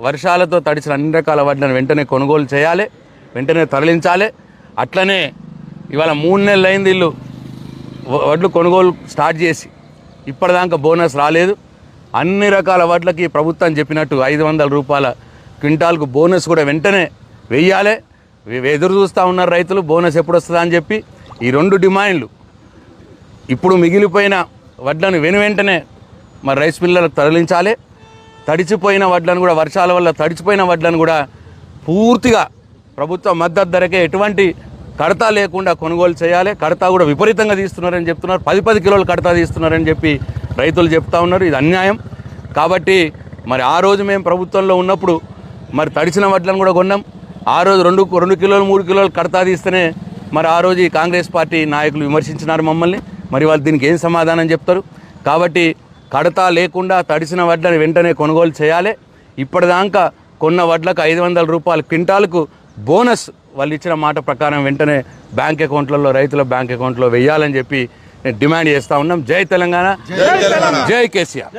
వర్షాలతో తడిసిన అన్ని రకాల వడ్లను వెంటనే కొనుగోలు చేయాలి, వెంటనే తరలించాలి. అట్లనే ఇవాళ 3 నెలలు అయింది ఇల్లు వడ్లు కొనుగోలు స్టార్ట్ చేసి, ఇప్పటిదాకా బోనస్ రాలేదు. అన్ని రకాల వడ్లకి ప్రభుత్వం చెప్పినట్టు 500 రూపాయల క్వింటాల్కు బోనస్ కూడా వెంటనే వెయ్యాలి. ఎదురు చూస్తూ ఉన్నారు రైతులు, బోనస్ ఎప్పుడు వస్తుందా అని చెప్పి. ఈ 2 డిమాండ్లు ఇప్పుడు మిగిలిపోయిన వడ్లను వెంటనే మరి రైస్ మిల్లర్లకు తరలించాలి. తడిచిపోయిన వడ్లను కూడా, వర్షాల వల్ల తడిచిపోయిన వడ్లను కూడా పూర్తిగా ప్రభుత్వ మద్దతు ధరకే ఎటువంటి కడతా లేకుండా కొనుగోలు చేయాలి. కడతా కూడా విపరీతంగా తీస్తున్నారని చెప్తున్నారు. 10 కిలోలు కడతా తీస్తున్నారని చెప్పి రైతులు చెప్తా ఉన్నారు. ఇది అన్యాయం. కాబట్టి మరి ఆ రోజు మేము ప్రభుత్వంలో ఉన్నప్పుడు మరి తడిచిన వడ్లను కూడా కొన్నాం. ఆ రోజు 2 కిలోలు 3 కిలోలు కడతా తీస్తేనే మరి ఆ రోజు ఈ కాంగ్రెస్ పార్టీ నాయకులు విమర్శించినారు మమ్మల్ని. మరి వాళ్ళు దీనికి ఏం సమాధానం చెప్తారు? కాబట్టి కడతా లేకుండా తడిసిన వడ్లను వెంటనే కొనుగోలు చేయాలి. ఇప్పటిదాకా కొన్న వడ్లకు 500 రూపాయల క్వింటాల్కు బోనస్ వాళ్ళు ఇచ్చిన మాట ప్రకారం వెంటనే బ్యాంక్ అకౌంట్లలో, రైతుల బ్యాంక్ అకౌంట్లో వెయ్యాలని చెప్పి డిమాండ్ చేస్తూ ఉన్నాం. జై తెలంగాణ, జై కేసీఆర్.